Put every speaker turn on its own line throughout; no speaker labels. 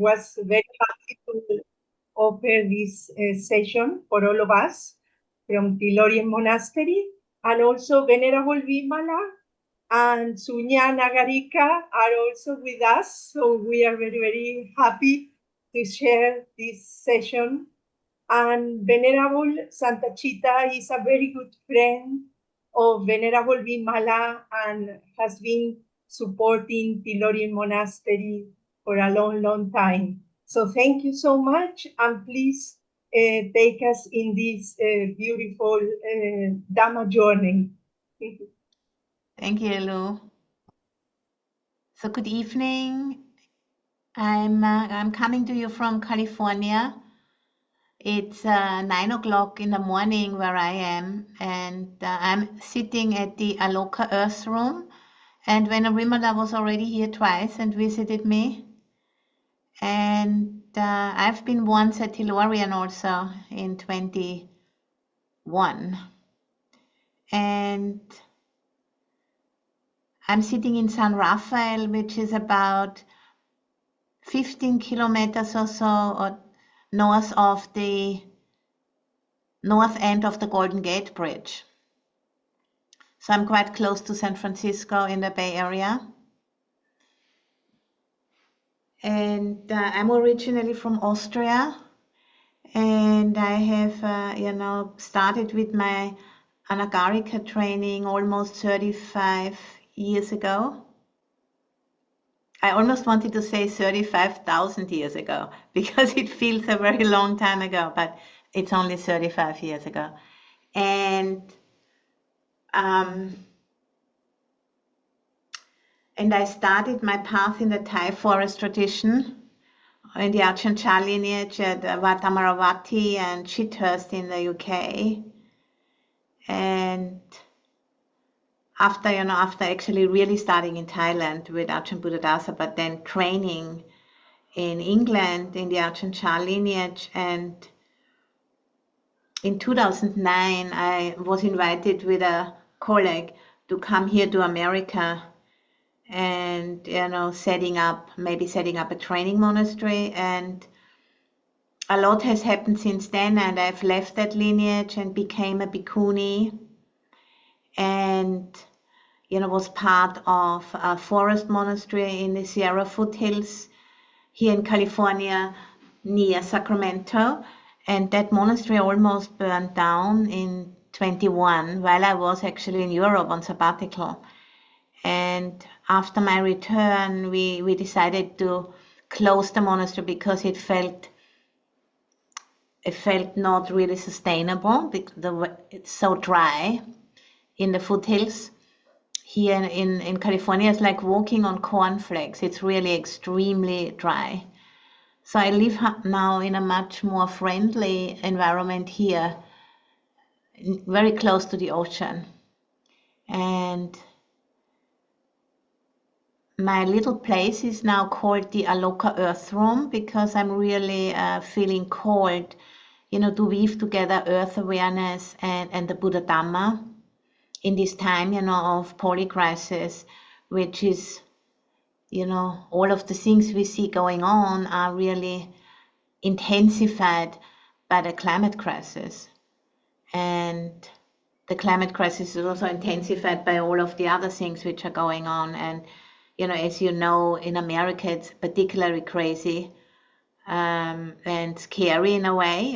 was very happy to offer this session for all of us from Tilorian Monastery, and also Venerable Vimala and Sunya Nagarika are also with us. So we are very, very happy to share this session. And Venerable Santacitta is a very good friend of Venerable Vimala and has been supporting Tilorian Monastery for a long, long time. So thank you so much, and please take us in this beautiful Dhamma journey.
Thank you, Lou. So good evening. I'm coming to you from California. It's 9 o'clock in the morning where I am, and I'm sitting at the Aloka Earth Room. And Venerable Vimala was already here twice and visited me. And I've been once at Tilorian also in 21. And I'm sitting in San Rafael, which is about 15 kilometers or so or north of the north end of the Golden Gate Bridge. So I'm quite close to San Francisco in the Bay Area. And I'm originally from Austria. And I have, started with my Anagarika training almost 35 years ago. I almost wanted to say 35,000 years ago because it feels a very long time ago, but it's only 35 years ago. And I started my path in the Thai forest tradition in the Ajahn Chah lineage at Wat Amaravati and Chithurst in the UK. And after actually really starting in Thailand with Ajahn Buddhadasa, but then training in England in the Ajahn Chah lineage. And in 2009, I was invited with a colleague to come here to America and, setting up a training monastery. And a lot has happened since then, and I've left that lineage and became a bhikkhuni. And was part of a forest monastery in the Sierra foothills here in California near Sacramento. And that monastery almost burned down in 21 while I was actually in Europe on sabbatical. And after my return, we decided to close the monastery because it felt not really sustainable because it's so dry in the foothills. Here in California, it's like walking on cornflakes. It's really extremely dry. So I live now in a much more friendly environment here, very close to the ocean. And my little place is now called the Aloka Earth Room because I'm really feeling called, to weave together earth awareness and the Buddha Dhamma in this time, of polycrisis, which is, all of the things we see going on are really intensified by the climate crisis. And the climate crisis is also intensified by all of the other things which are going on. And, as you know, in America, it's particularly crazy and scary in a way,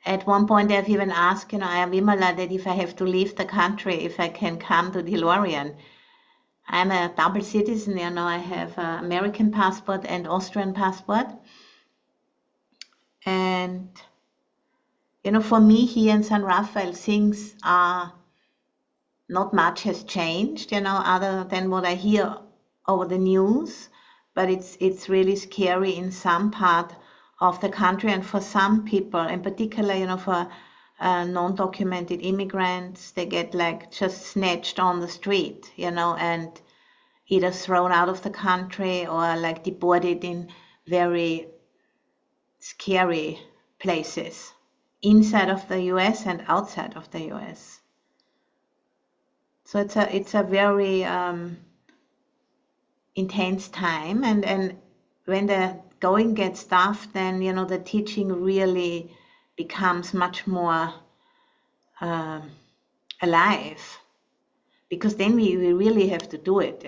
At one point, I've even asked, Ayya Vimala, that if I have to leave the country, if I can come to Tilorian. I'm a double citizen, I have an American passport and Austrian passport. And, for me here in San Rafael, things are, not much has changed, other than what I hear over the news, but it's really scary in some part of the country, and for some people, in particular, for non-documented immigrants, they get just snatched on the street, and either thrown out of the country or deported in very scary places inside of the US and outside of the US. So it's a very intense time, and when the going gets tough, then the teaching really becomes much more alive, because then we really have to do it,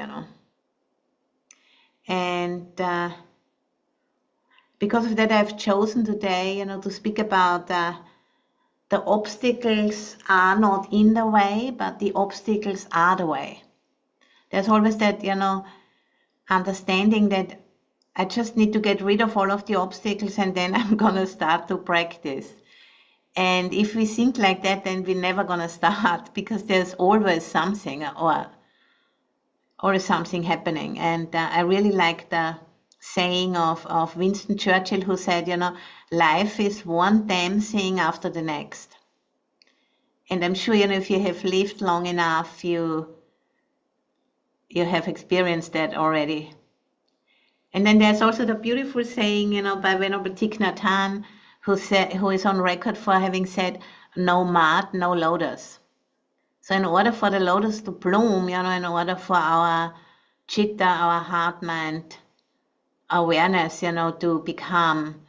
And because of that, I've chosen today, to speak about the obstacles are not in the way, but the obstacles are the way. There's always that, understanding that I just need to get rid of all of the obstacles and then I'm going to start to practice. And if we think like that, then we're never going to start, because there's always something or something happening. And I really like the saying of Winston Churchill, who said, life is one damn thing after the next. And I'm sure, if you have lived long enough, you have experienced that already. And then there's also the beautiful saying, by Venerable Thich Nhat Hanh, who is on record for having said, no mud, no lotus. So in order for the lotus to bloom, in order for our chitta, our heart, mind, awareness, to become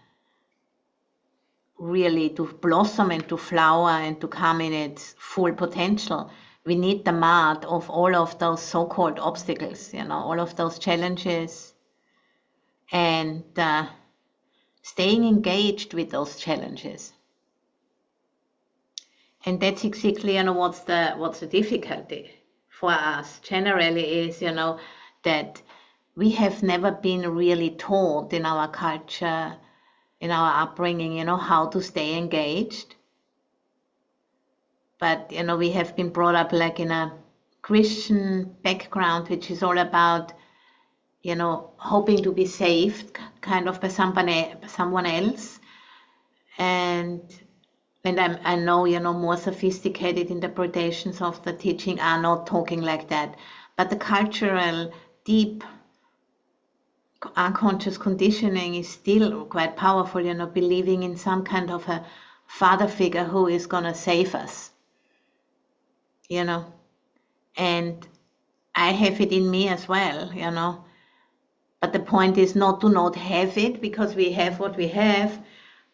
really, to blossom and to flower and to come in its full potential, we need the mud of all of those so-called obstacles, all of those challenges, and staying engaged with those challenges. And that's exactly, what's the difficulty for us generally is, that we have never been really taught in our culture, in our upbringing, how to stay engaged. But, we have been brought up like in a Christian background, which is all about, hoping to be saved kind of by someone else. And I know, more sophisticated interpretations of the teaching are not talking like that. But the cultural, deep, unconscious conditioning is still quite powerful, believing in some kind of a father figure who is going to save us, And I have it in me as well, But the point is not to not have it, because we have what we have,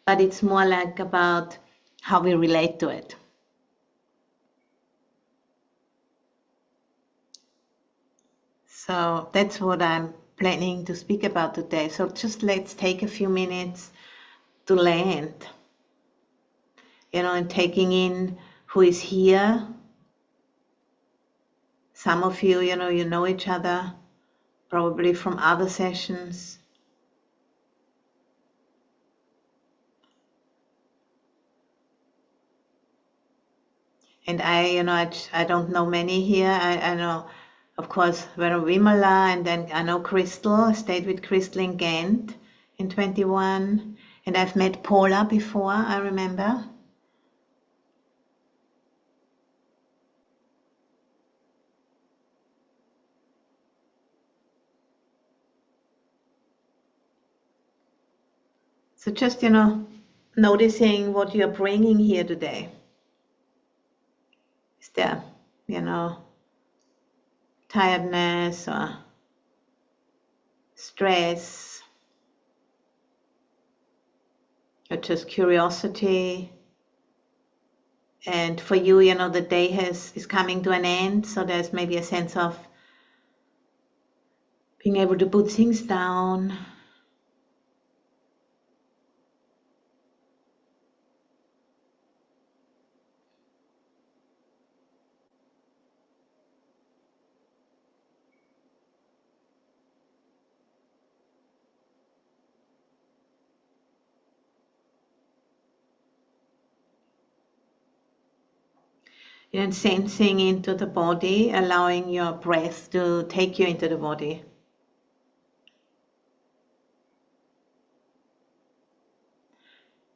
but it's more like about how we relate to it. So that's what I'm planning to speak about today. So just let's take a few minutes to land, and taking in who is here. Some of you, you know each other, probably from other sessions. And I don't know many here. I know, of course, Venerable Vimala, and then I know Crystal. I stayed with Crystal in Ghent in 21. And I've met Paula before, I remember. So just, noticing what you're bringing here today. Is there, tiredness or stress, or just curiosity? And for you, the day is coming to an end, so there's maybe a sense of being able to put things down. And sensing into the body, allowing your breath to take you into the body.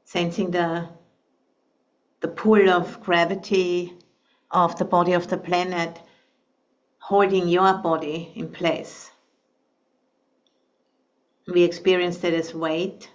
Sensing the pull of gravity of the body of the planet holding your body in place. We experience that as weight.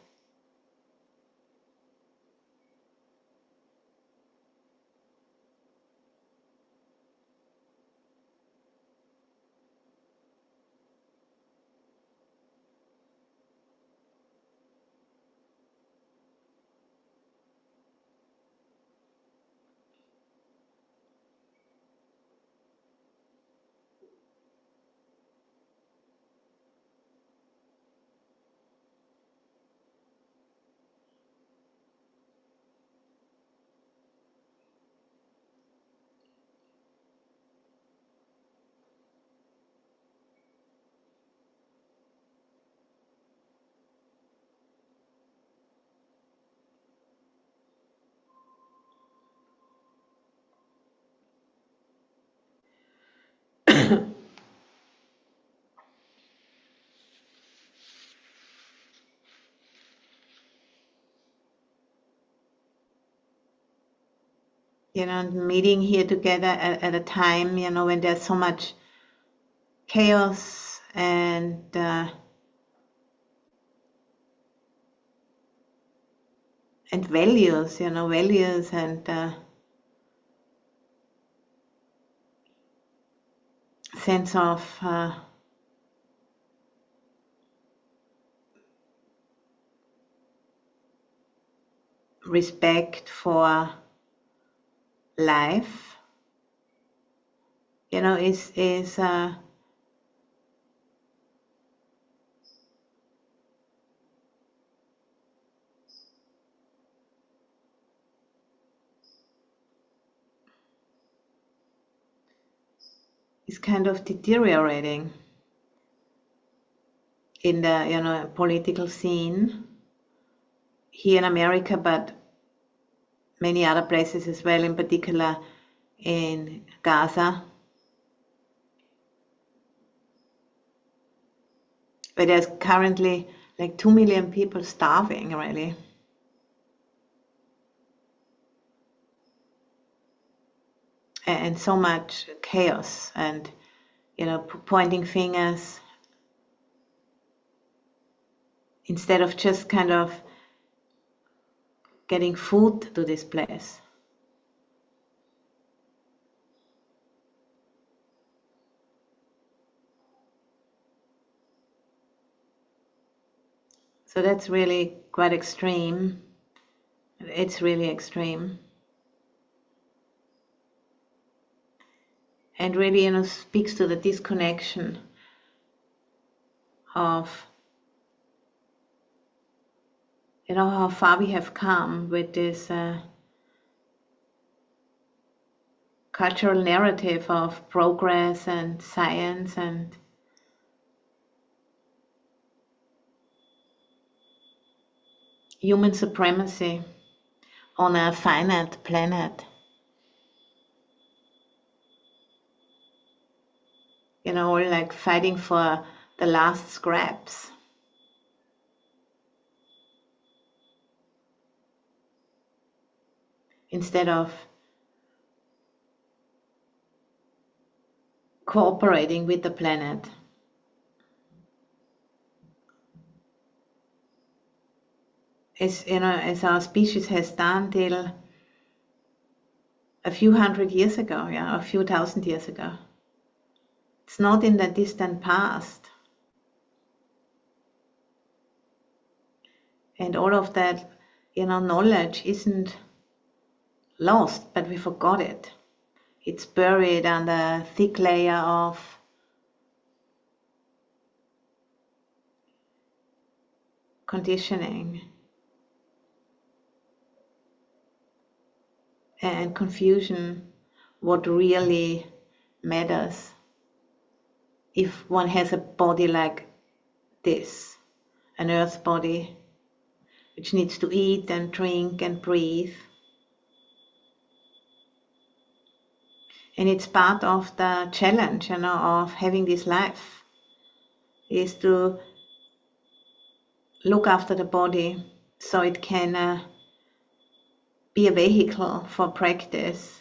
meeting here together at a time, when there's so much chaos and values, and sense of respect for life, is kind of deteriorating in the political scene here in America, but many other places as well, in particular in Gaza, where there's currently like 2 million people starving, really. And so much chaos and, pointing fingers instead of just kind of getting food to this place. So that's really quite extreme. It's really extreme. And really, speaks to the disconnection of, how far we have come with this cultural narrative of progress and science and human supremacy on a finite planet. Like fighting for the last scraps. Instead of cooperating with the planet. As our species has done till a few hundred years ago, a few thousand years ago. It's not in the distant past. And all of that, knowledge isn't lost, but we forgot it. It's buried under a thick layer of conditioning and confusion, what really matters. If one has a body like this, an earth body, which needs to eat and drink and breathe. And it's part of the challenge, of having this life, is to look after the body so it can be a vehicle for practice.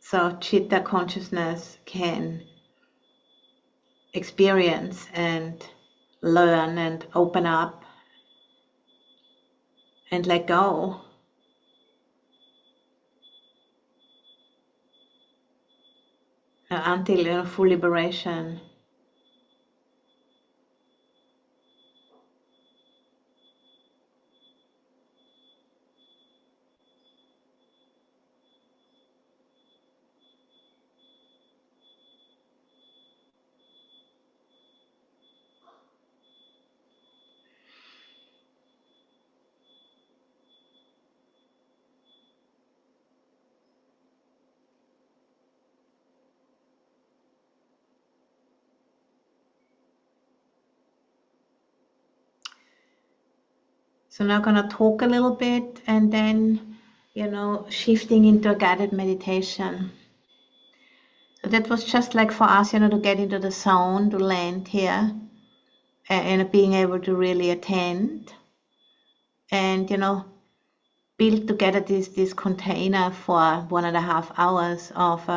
So Chitta consciousness can experience and learn and open up and let go. Until full liberation. So now I'm going to talk a little bit and then, shifting into a guided meditation. So that was just like for us, to get into the zone, to land here and being able to really attend. And, built together this container for 1.5 hours of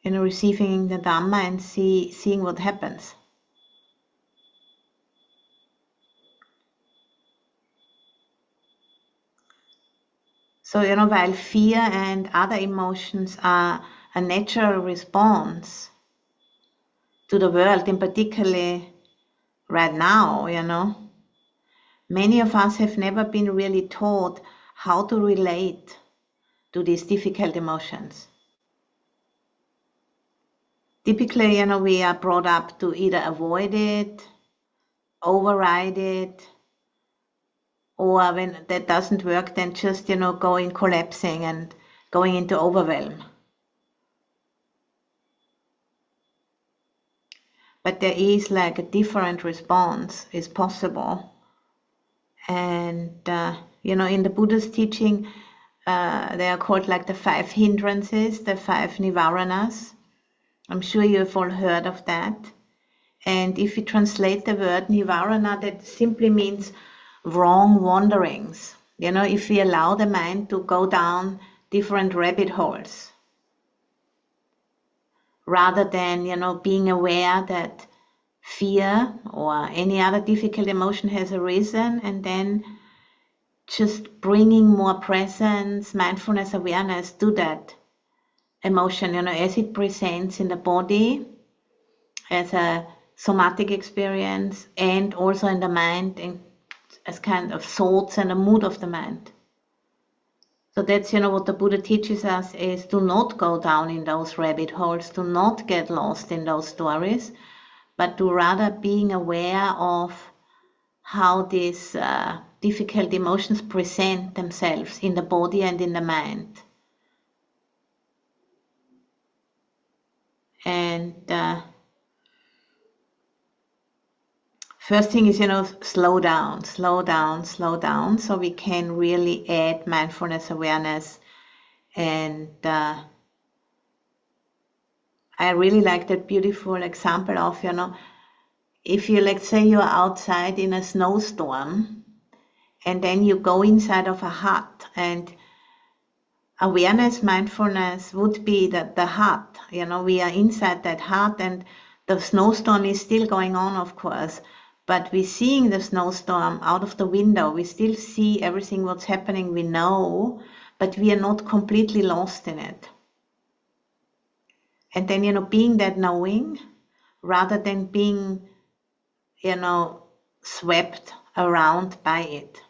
receiving the Dhamma and seeing what happens. So, while fear and other emotions are a natural response to the world, in particularly right now, many of us have never been really taught how to relate to these difficult emotions. Typically, we are brought up to either avoid it, override it, or when that doesn't work, then just, go in collapsing and going into overwhelm. But there is like a different response is possible. And, in the Buddha's teaching, they are called like the 5 hindrances, the 5 nivaranas. I'm sure you've all heard of that. And if we translate the word nivarana, that simply means wrong wanderings. If we allow the mind to go down different rabbit holes, rather than, being aware that fear or any other difficult emotion has arisen, and then just bringing more presence, mindfulness, awareness to that emotion, as it presents in the body as a somatic experience, and also in the mind as kind of thoughts and a mood of the mind. So that's, what the Buddha teaches us is to not go down in those rabbit holes, to not get lost in those stories, but to rather being aware of how these difficult emotions present themselves in the body and in the mind. And first thing is, slow down, so we can really add mindfulness awareness. And I really like that beautiful example of, if you, let's say you're outside in a snowstorm, and then you go inside of a hut, and awareness, mindfulness would be that the hut, we are inside that hut, and the snowstorm is still going on, of course, but we're seeing the snowstorm out of the window. We still see everything what's happening, we know, but we are not completely lost in it. And then, being that knowing, rather than being, swept around by it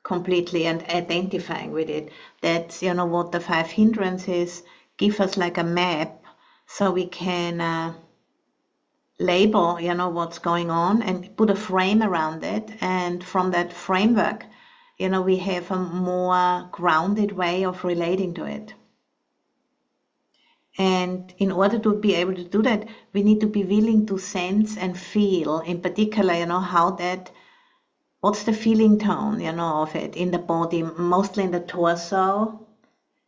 completely and identifying with it. That's, what the 5 hindrances give us, like a map, so we can label, what's going on and put a frame around it. And from that framework, we have a more grounded way of relating to it. And in order to be able to do that, we need to be willing to sense and feel, in particular, what's the feeling tone, of it in the body, mostly in the torso.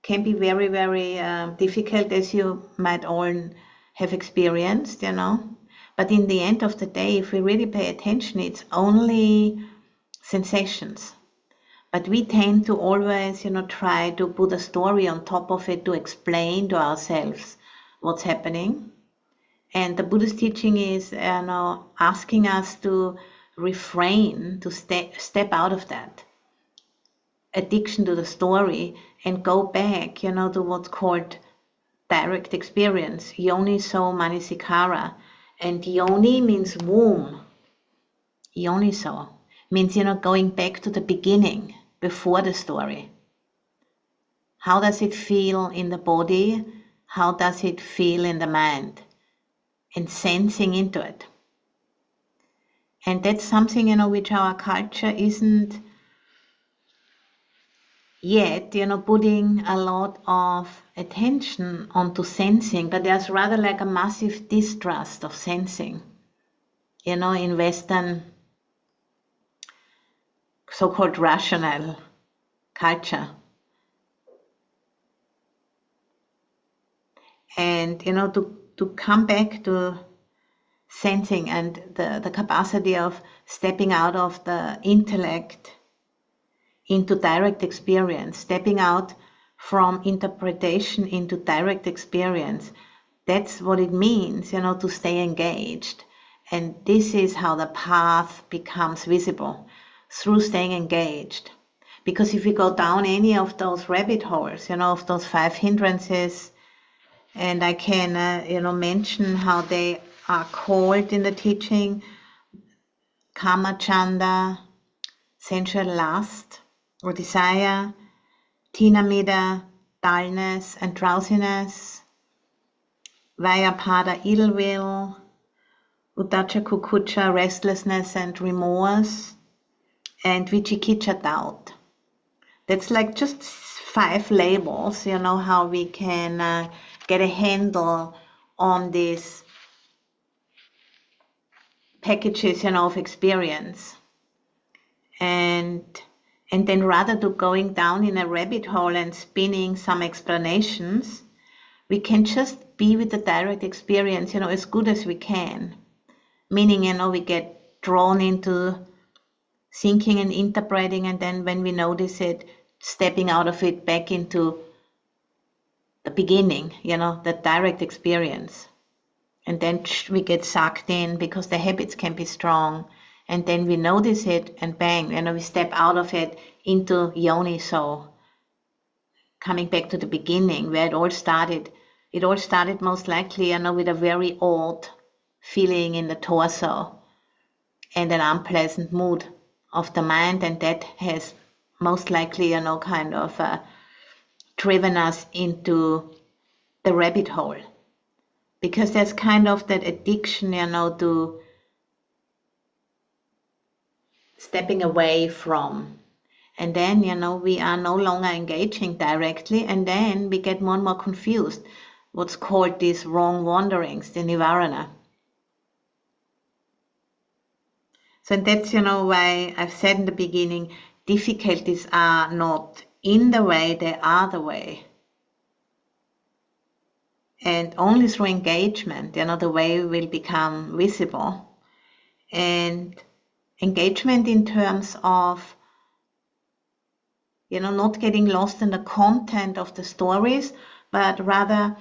Can be very, very difficult, as you might all have experienced, But in the end of the day, if we really pay attention, it's only sensations. But we tend to always, try to put a story on top of it to explain to ourselves what's happening. And the Buddhist teaching is, asking us to refrain, to step out of that addiction to the story and go back, to what's called direct experience, yoni so manasikara. And yoni means womb. Yoni so means, going back to the beginning, before the story. How does it feel in the body? How does it feel in the mind? And sensing into it. And that's something, which our culture isn't yet, putting a lot of attention onto sensing, but there's rather like a massive distrust of sensing, in Western so-called rational culture. And, to come back to sensing and the capacity of stepping out of the intellect into direct experience, stepping out from interpretation into direct experience. That's what it means, to stay engaged. And this is how the path becomes visible, through staying engaged. Because if we go down any of those rabbit holes, of those 5 hindrances, and I can, mention how they are called in the teaching: kama chanda, sensual lust or desire; tinamida, dullness and drowsiness; vyapada, ill will; uddhacca kukucca, restlessness and remorse; and vicikicca, doubt. That's like just 5 labels, how we can get a handle on these packages, of experience. And then rather than going down in a rabbit hole and spinning some explanations, we can just be with the direct experience, as good as we can. Meaning, we get drawn into thinking and interpreting, and then when we notice it, stepping out of it back into the beginning, the direct experience. And then we get sucked in because the habits can be strong. And then we notice it and bang, we step out of it into yoni so, coming back to the beginning where it all started. It all started most likely, with a very odd feeling in the torso and an unpleasant mood of the mind, and that has most likely, kind of driven us into the rabbit hole. Because there's kind of that addiction, to stepping away from. And then, we are no longer engaging directly, and then we get more and more confused. What's called these wrong wanderings, the nivarana. So that's, why I've said in the beginning, difficulties are not in the way, they are the way. And only through engagement, the way will become visible. And engagement in terms of, not getting lost in the content of the stories, but rather,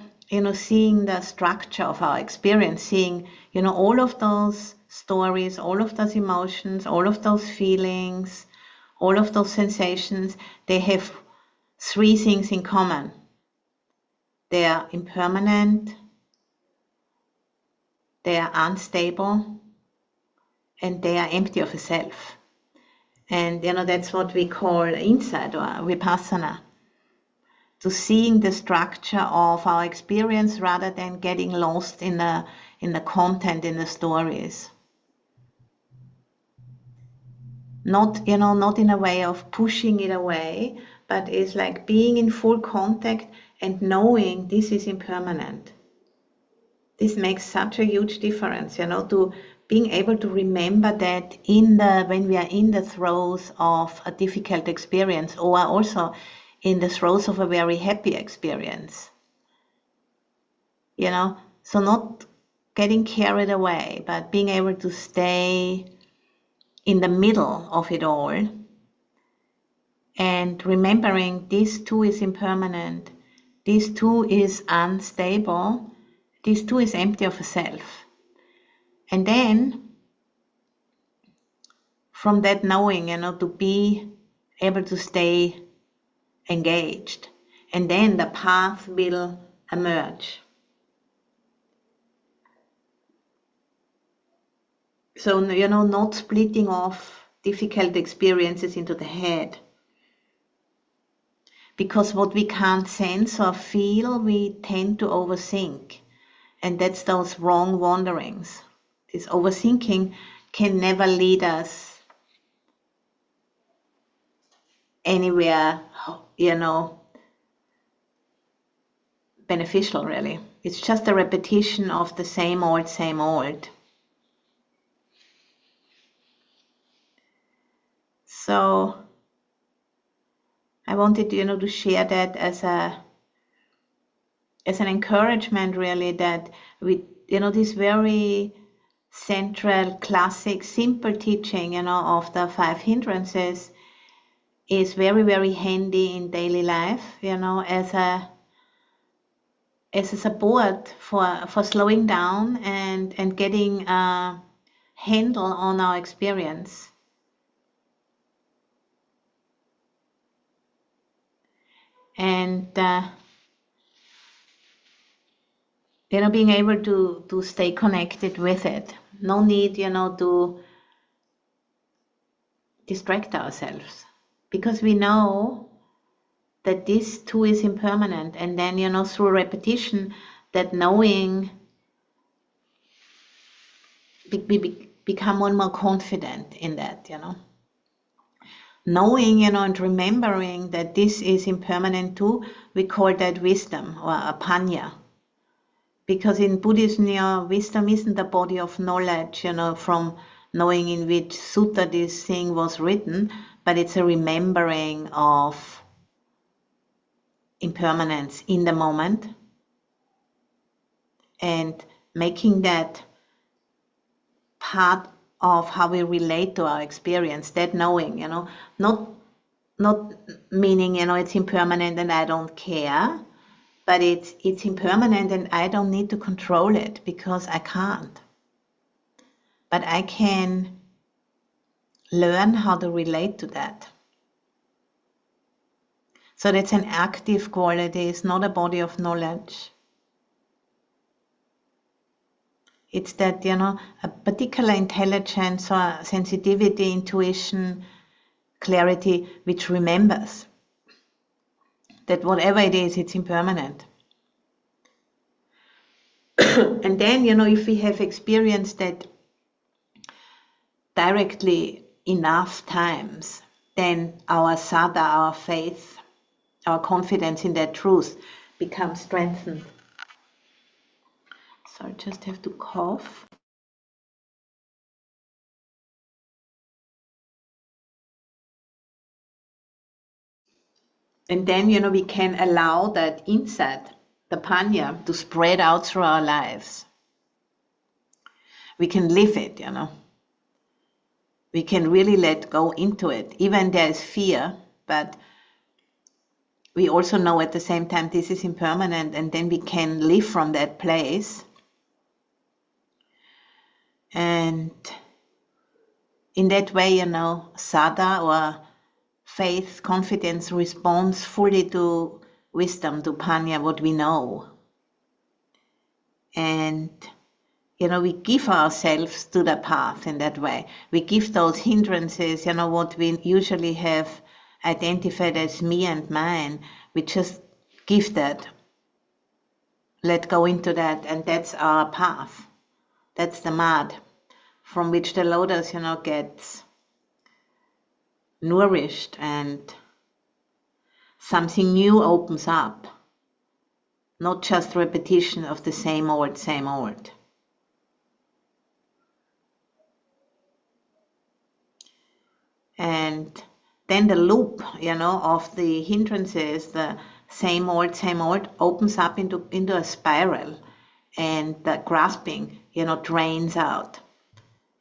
seeing the structure of our experience, seeing, all of those stories, all of those emotions, all of those feelings, all of those sensations, they have 3 things in common. They are impermanent, they are unstable, and they are empty of a self. And that's what we call insight or vipassana. To seeing the structure of our experience rather than getting lost in the content, in the stories. Not in a way of pushing it away, but it's like being in full contact and knowing this is impermanent. This makes such a huge difference, to being able to remember that when we are in the throes of a difficult experience, or also in the throes of a very happy experience. So not getting carried away, but being able to stay in the middle of it all and remembering this too is impermanent, this too is unstable, this too is empty of a self. And then from that knowing, to be able to stay engaged, and then the path will emerge. So, not splitting off difficult experiences into the head. Because what we can't sense or feel, we tend to overthink. And that's those wrong wanderings. This overthinking can never lead us anywhere, beneficial, really. It's just a repetition of the same old, same old. So I wanted, to share that as an encouragement, really, that we, these very central, classic, simple teaching, of the 5 hindrances is very, very handy in daily life, as a support for slowing down and getting a handle on our experience. And being able to stay connected with it. No need, to distract ourselves, because we know that this too is impermanent. And then, through repetition, that knowing, we become more and more confident in that, Knowing, and remembering that this is impermanent too, we call that wisdom, or apanya. Because in Buddhism, wisdom isn't a body of knowledge, from knowing in which sutta this thing was written, but it's a remembering of impermanence in the moment and making that part of how we relate to our experience, that knowing, not meaning, it's impermanent and I don't care, but it's impermanent and I don't need to control it because I can't. But I can learn how to relate to that. So that's an active quality, it's not a body of knowledge. It's that, a particular intelligence or sensitivity, intuition, clarity, which remembers that whatever it is, it's impermanent. And then, if we have experienced that directly enough times, then our sada, our faith, our confidence in that truth becomes strengthened. So I just have to cough. And then, we can allow that insight, the panya, to spread out through our lives. We can live it, We can really let go into it. Even there is fear, but we also know at the same time this is impermanent, and then we can live from that place. And in that way, sada, or faith, confidence, responds fully to wisdom, to panya, what we know. And, we give ourselves to the path in that way. We give those hindrances, what we usually have identified as me and mine. We just give that, let go into that, and that's our path. That's the mud from which the lotus, gets nourished and something new opens up. Not just repetition of the same old, same old. And then the loop, of the hindrances, the same old, opens up into a spiral, and the grasping, drains out.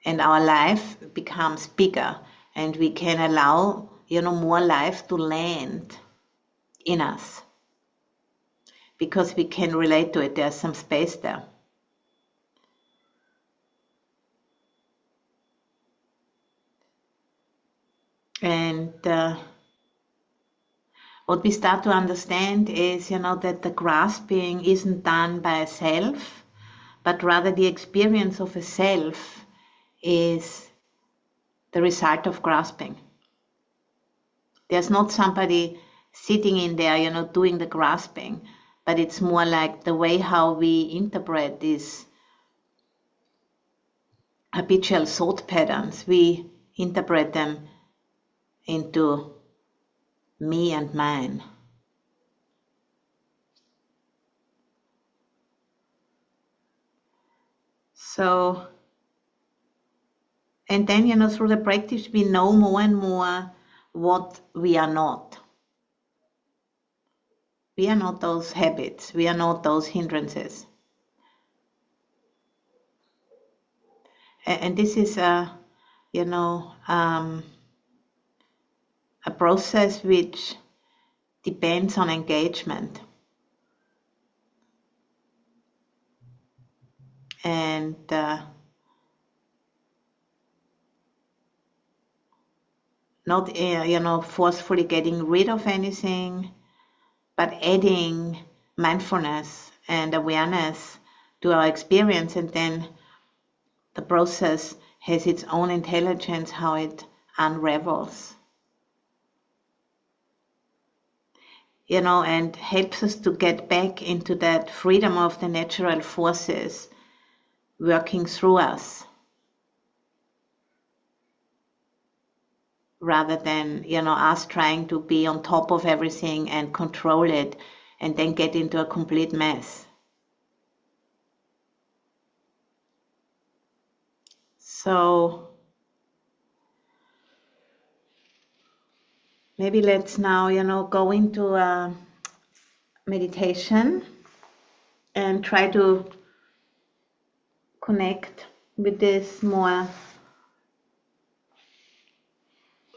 And our life becomes bigger, and we can allow, more life to land in us. Because we can relate to it, there's some space there. And what we start to understand is, that the grasping isn't done by a self, but rather the experience of a self is the result of grasping. There's not somebody sitting in there, doing the grasping, but it's more like the way how we interpret these habitual thought patterns. We interpret them into me and mine. So, and then, through the practice, we know more and more what we are not. We are not those habits. We are not those hindrances. And this is a process which depends on engagement. And not forcefully getting rid of anything, but adding mindfulness and awareness to our experience, and then the process has its own intelligence, how it unravels. And helps us to get back into that freedom of the natural forces working through us, rather than, us trying to be on top of everything and control it and then get into a complete mess. So maybe let's now, go into a meditation and try to connect with this more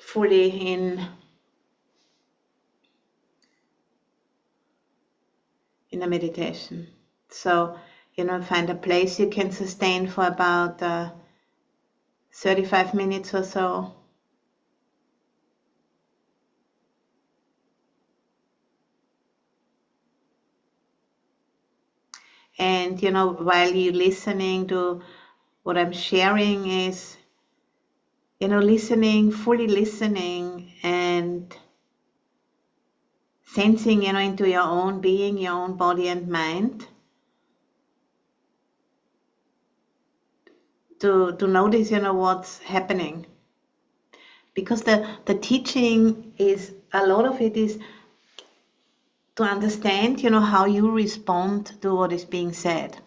fully in a meditation. So, find a place you can sustain for about 35 minutes or so. And, while you're listening to what I'm sharing is, listening, fully listening and sensing, into your own being, your own body and mind. To notice, what's happening. Because the teaching is, a lot of it is to understand, how you respond to what is being said.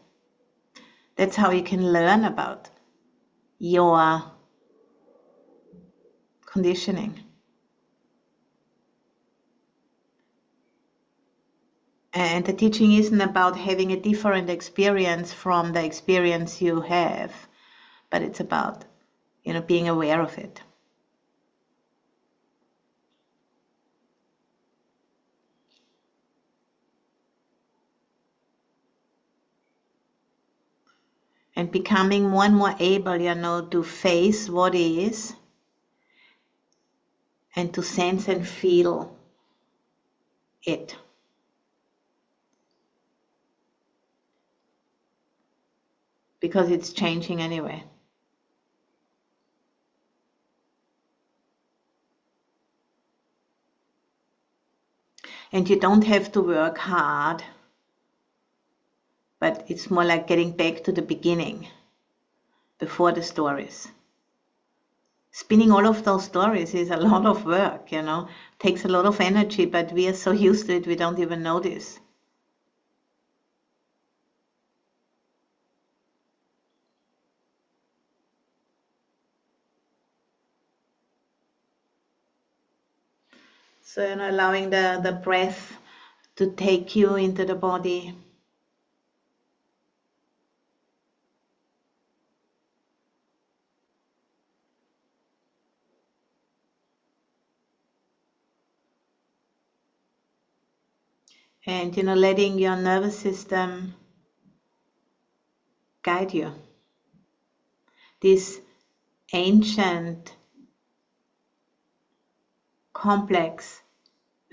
That's how you can learn about your conditioning. And the teaching isn't about having a different experience from the experience you have, but it's about, being aware of it. And becoming more and more able, to face what is and to sense and feel it. Because it's changing anyway. And you don't have to work hard, but it's more like getting back to the beginning, before the stories. Spinning all of those stories is a lot of work, takes a lot of energy, but we are so used to it we don't even notice. So, allowing the breath to take you into the body. And, letting your nervous system guide you. These ancient, complex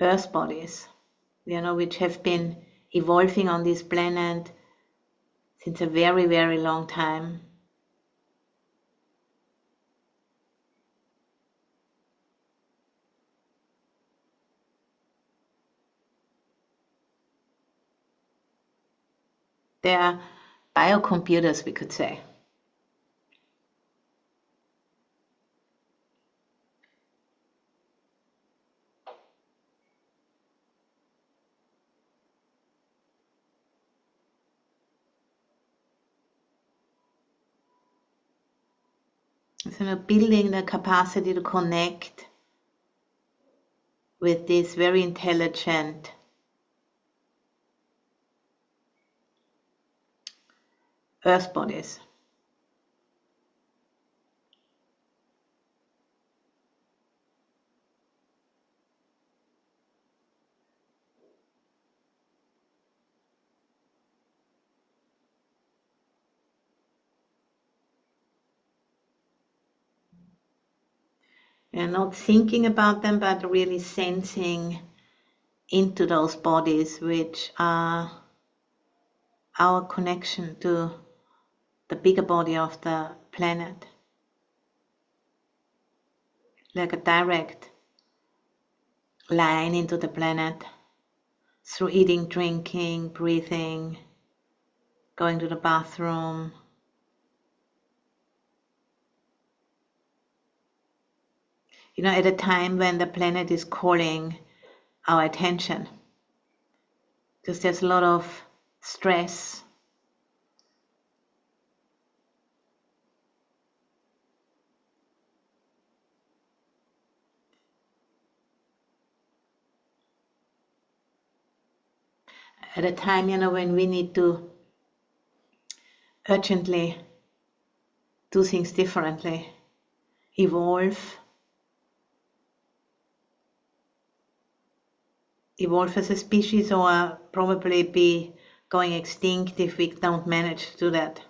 earth bodies, which have been evolving on this planet since a very, very long time. They are biocomputers, we could say. So, building the capacity to connect with these very intelligent earth bodies. And not thinking about them, but really sensing into those bodies, which are our connection to the bigger body of the planet, like a direct line into the planet through eating, drinking, breathing, going to the bathroom. At a time when the planet is calling our attention, because there's a lot of stress. At a time, when we need to urgently do things differently, evolve as a species, or probably be going extinct if we don't manage to do that.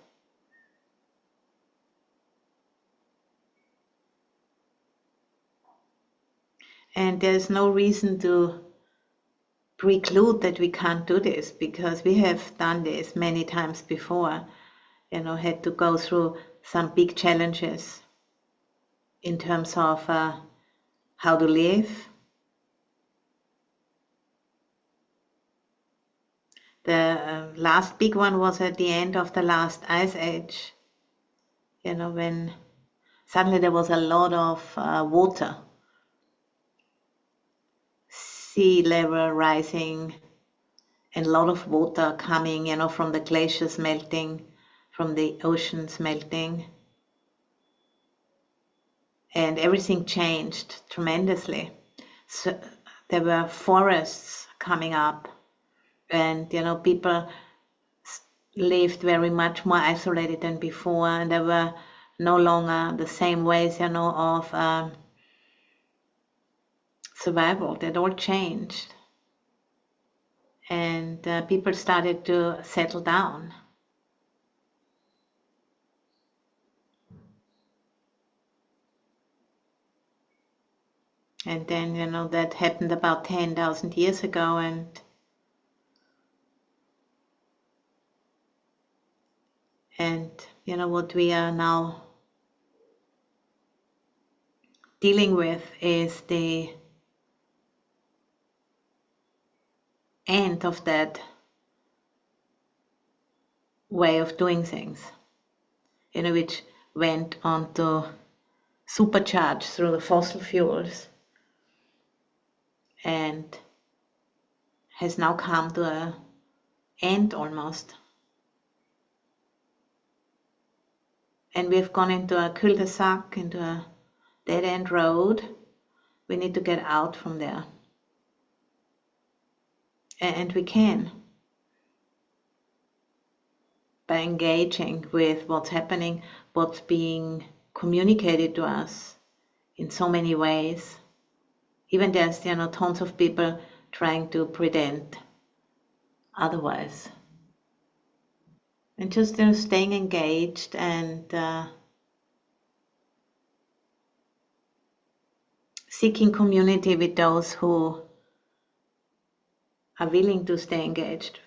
And there's no reason to preclude that we can't do this, because we have done this many times before, had to go through some big challenges in terms of how to live. The last big one was at the end of the last ice age, when suddenly there was a lot of water, sea level rising, and a lot of water coming, from the glaciers melting, from the oceans melting. And everything changed tremendously. So there were forests coming up, and people lived very much more isolated than before, and there were no longer the same ways of survival. That all changed, and people started to settle down. And then that happened about 10,000 years ago, and what we are now dealing with is the end of that way of doing things, which went on to supercharge through the fossil fuels and has now come to an end almost. And we've gone into a cul-de-sac, into a dead-end road. We need to get out from there. And we can, by engaging with what's happening, what's being communicated to us in so many ways. Even there's tons of people trying to pretend otherwise. And just staying engaged and seeking community with those who are willing to stay engaged.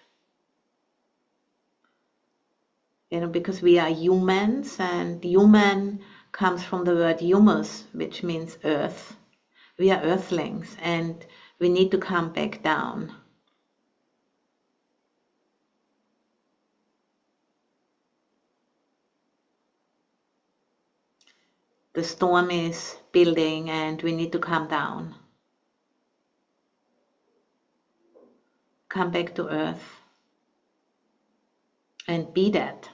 Because we are humans, and human comes from the word humus, which means earth. We are earthlings, and we need to come back down. The storm is building, and we need to come down. Come back to earth and be that.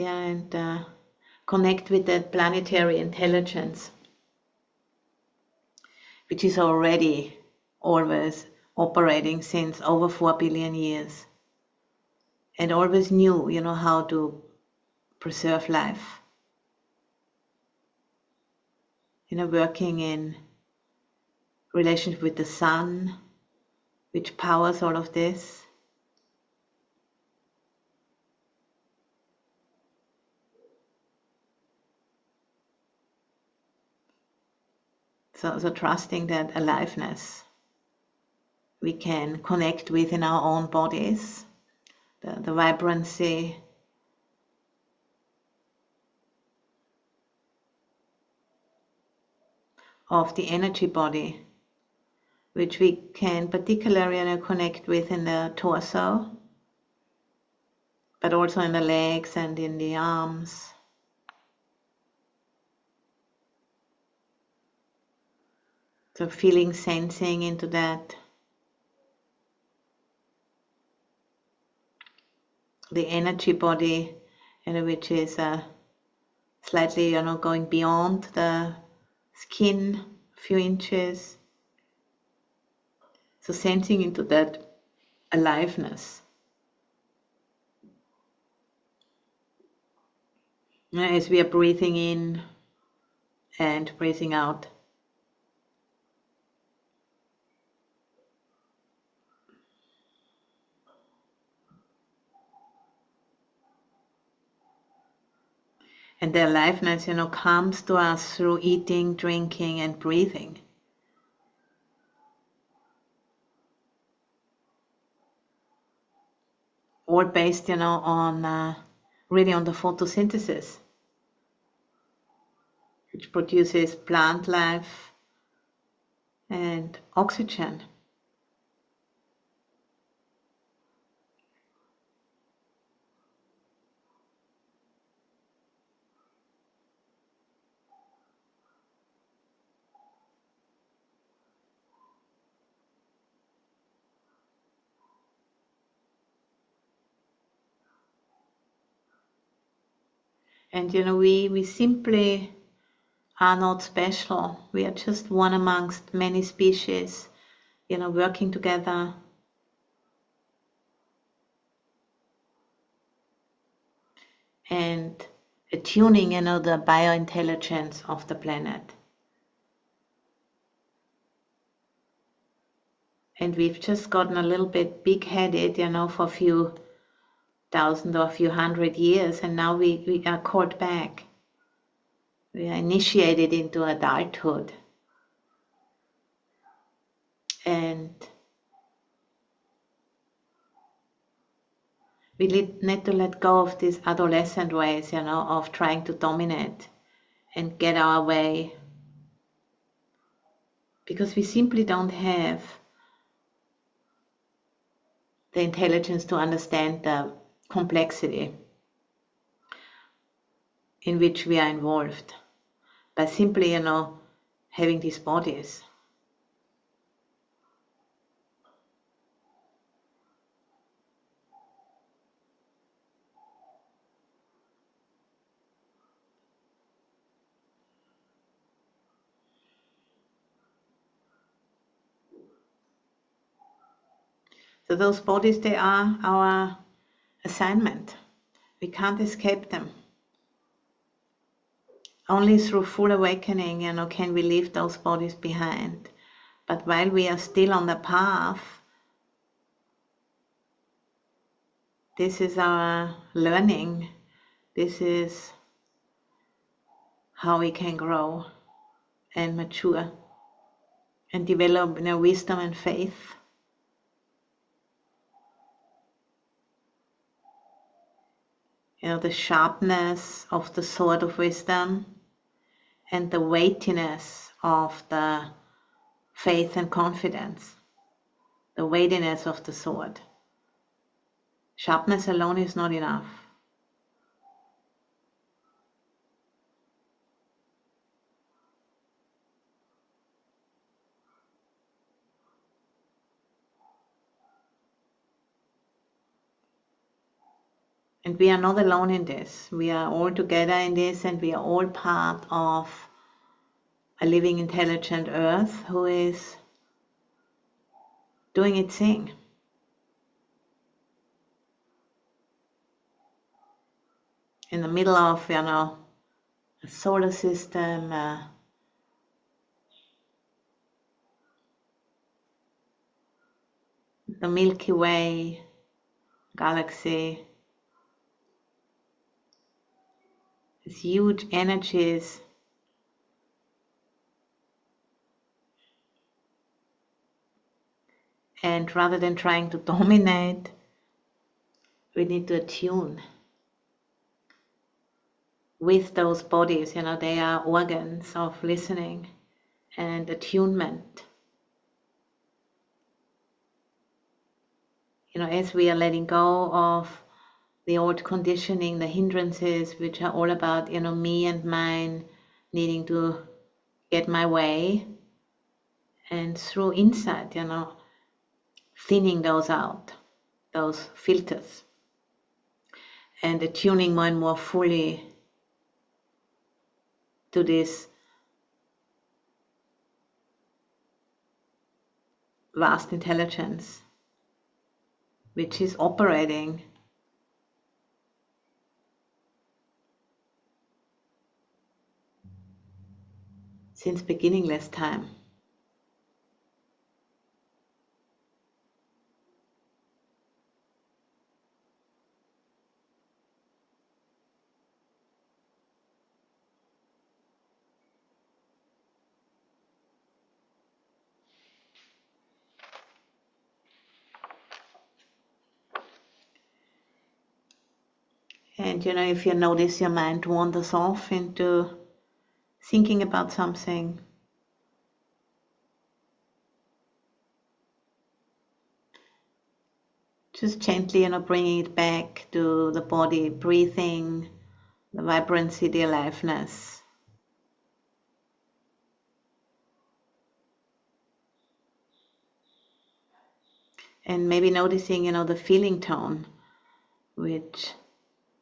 And connect with that planetary intelligence, which is already always operating since over 4 billion years, and always knew, how to preserve life. Working in relationship with the sun, which powers all of this. So trusting that aliveness we can connect with in our own bodies, the vibrancy of the energy body, which we can particularly connect with in the torso, but also in the legs and in the arms. So feeling, sensing into that. The energy body, which is slightly, going beyond the skin, a few inches. So sensing into that aliveness. As we are breathing in and breathing out. And the aliveness, comes to us through eating, drinking, and breathing. All based, on really on the photosynthesis, which produces plant life and oxygen. And we simply are not special. We are just one amongst many species, working together. And attuning, the biointelligence of the planet. And we've just gotten a little bit big-headed, for a few thousand or a few hundred years, and now we are called back. We are initiated into adulthood. And we need to let go of these adolescent ways, of trying to dominate and get our way. Because we simply don't have the intelligence to understand the complexity in which we are involved by simply, having these bodies. So those bodies, they are our assignment. We can't escape them. Only through full awakening, can we leave those bodies behind. But while we are still on the path, this is our learning. This is how we can grow and mature and develop wisdom and faith. The sharpness of the sword of wisdom and the weightiness of the faith and confidence, the weightiness of the sword. Sharpness alone is not enough. And we are not alone in this. We are all together in this, and we are all part of a living, intelligent earth who is doing its thing. in the middle of, a solar system, the Milky Way galaxy, these huge energies. And rather than trying to dominate, we need to attune with those bodies. They are organs of listening and attunement. As we are letting go of the old conditioning, the hindrances, which are all about, me and mine, needing to get my way, and through insight, thinning those out, those filters, and attuning more and more fully to this vast intelligence, which is operating since beginningless time. And if you notice your mind wanders off into thinking about something, just gently, bringing it back to the body, breathing, the vibrancy, the aliveness. And maybe noticing, the feeling tone, which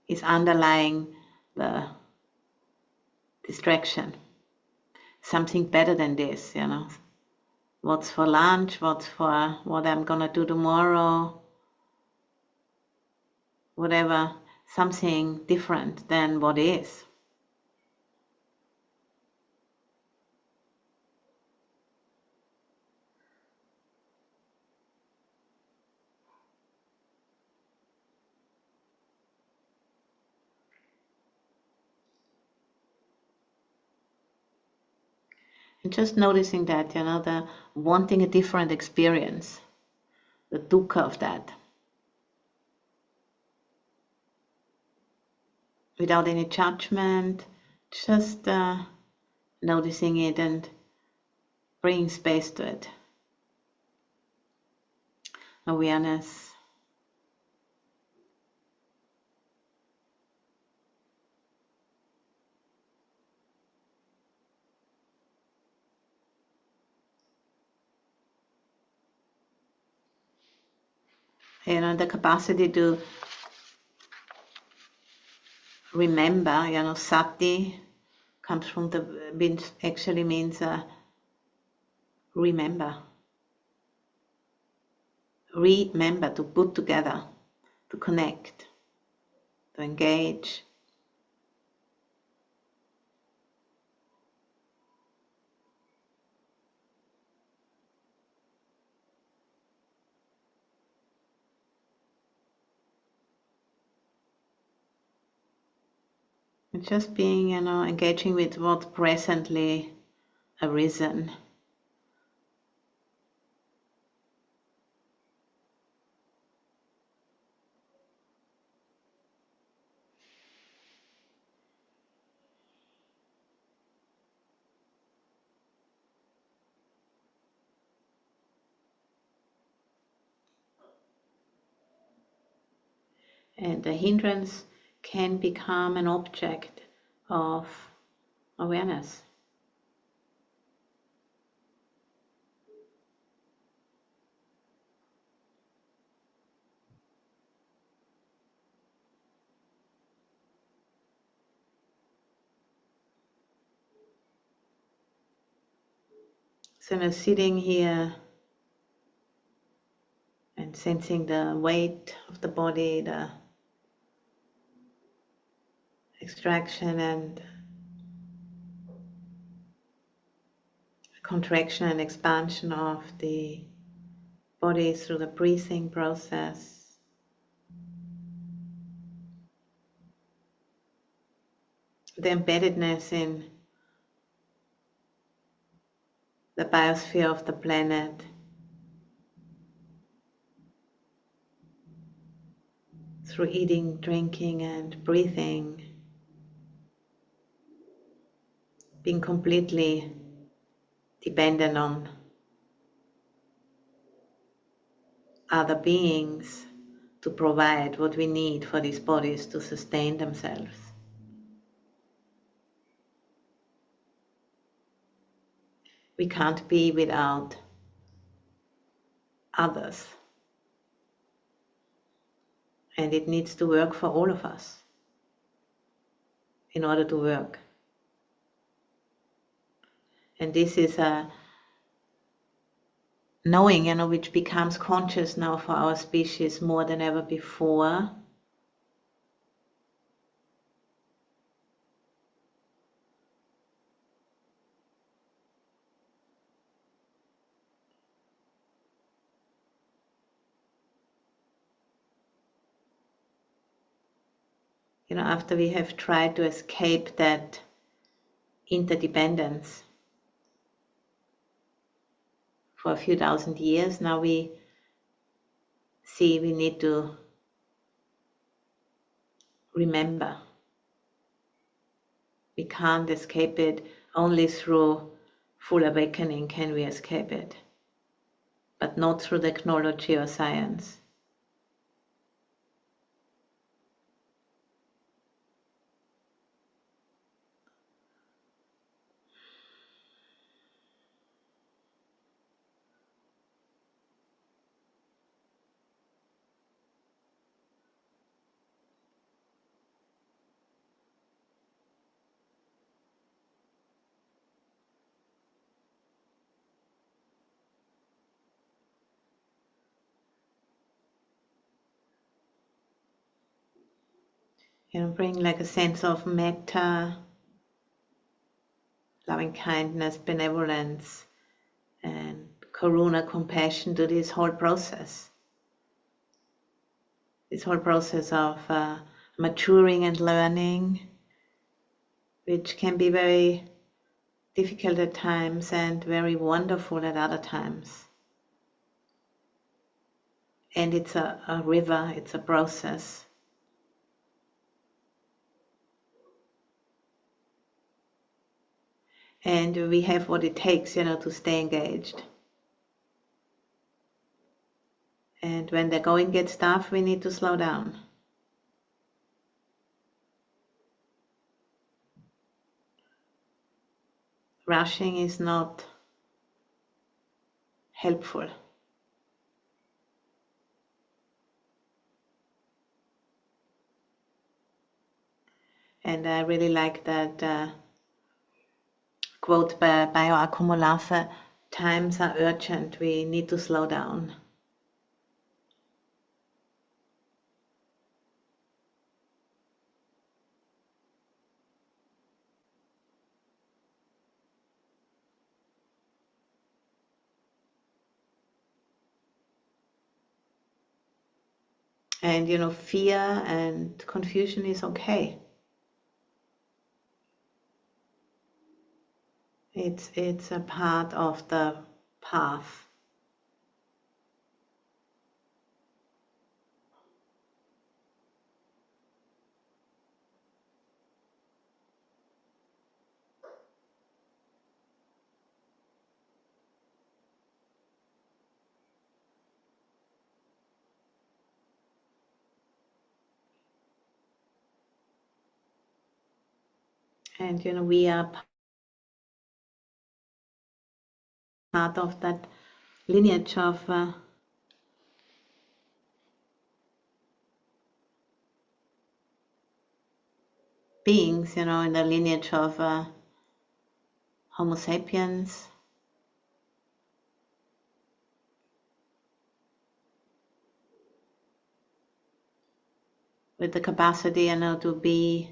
is underlying the distraction. Something better than this, What's for lunch, what's for what I'm gonna do tomorrow, whatever, something different than what is. And just noticing that, the wanting a different experience, the dukkha of that, without any judgment, just noticing it and bringing space to it. Awareness. The capacity to remember, sati comes from actually means remember. Remember, to put together, to connect, to engage. And just being, engaging with what presently arisen. And the hindrance can become an object of awareness. So sitting here and sensing the weight of the body, the extraction and contraction and expansion of the body through the breathing process. The embeddedness in the biosphere of the planet, through eating, drinking, and breathing, being completely dependent on other beings to provide what we need for these bodies to sustain themselves. We can't be without others, and it needs to work for all of us in order to work. And this is a knowing, which becomes conscious now for our species more than ever before. After we have tried to escape that interdependence for a few thousand years, now we see we need to remember. We can't escape it. Only through full awakening can we escape it, but not through technology or science. Bring like a sense of metta, loving kindness, benevolence, and karuna, compassion to this whole process. This whole process of maturing and learning, which can be very difficult at times and very wonderful at other times. And it's a river, it's a process. And we have what it takes, to stay engaged. And when the going gets tough, we need to slow down. Rushing is not helpful. And I really like that quote by Bioaccumulata, times are urgent, we need to slow down. And fear and confusion is okay. It's a part of the path. And we are part of that lineage of beings, in the lineage of Homo sapiens. With the capacity, to be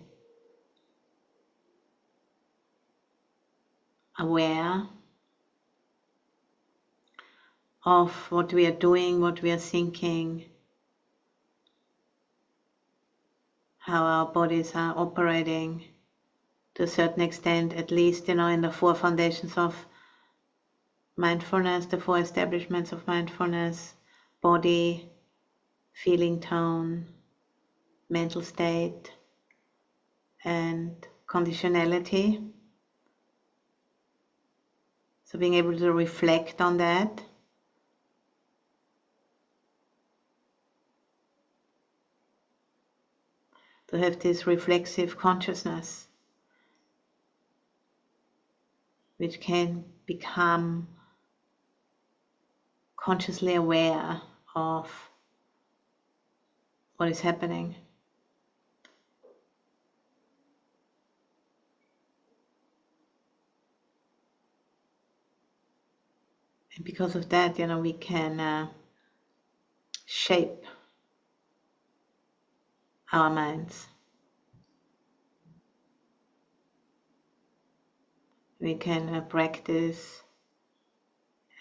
aware of what we are doing, what we are thinking, how our bodies are operating to a certain extent, at least, in the 4 foundations of mindfulness, the 4 establishments of mindfulness: body, feeling tone, mental state, and conditionality. So being able to reflect on that, to have this reflexive consciousness, which can become consciously aware of what is happening. And because of that, we can shape our minds. We can practice,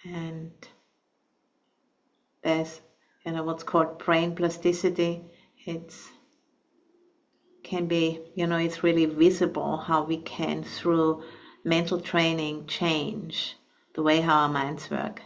and there's what's called brain plasticity. It's can be, it's really visible how we can, through mental training, change the way how our minds work.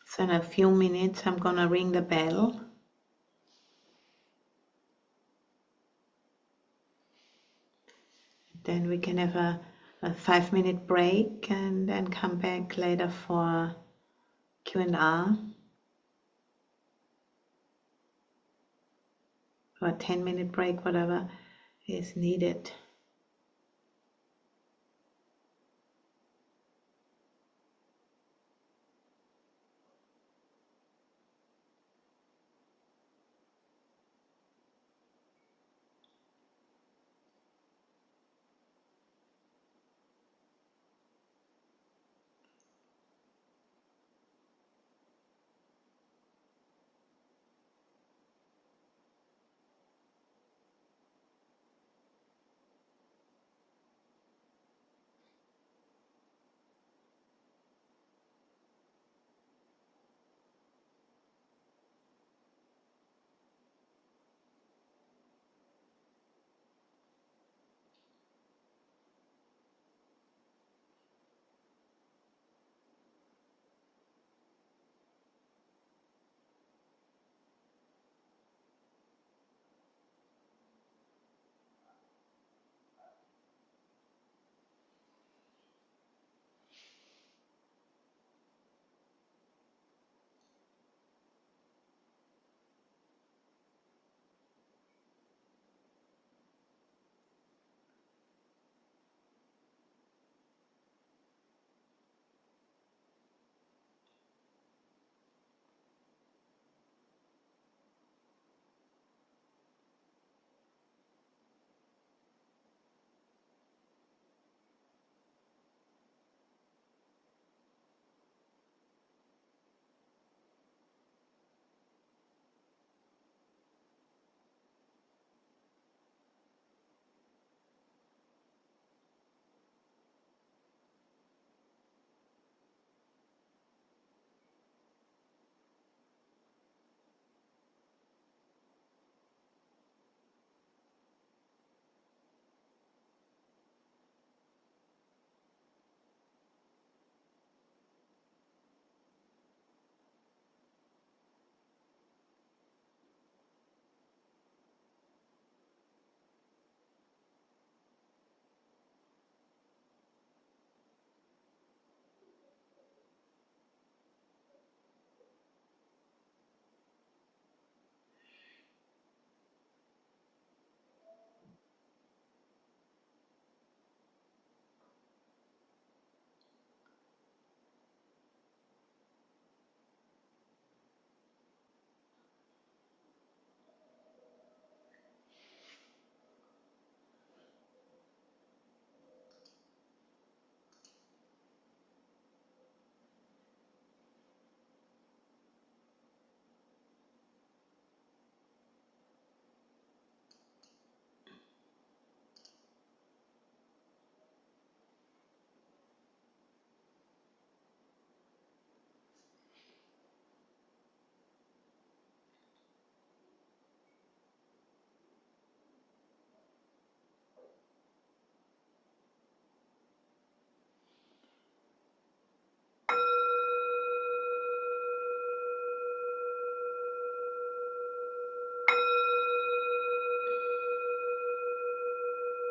So in a few minutes, I'm gonna ring the bell. Then we can have a 5-minute break and then come back later for Q&A, or a 10-minute break, whatever is needed.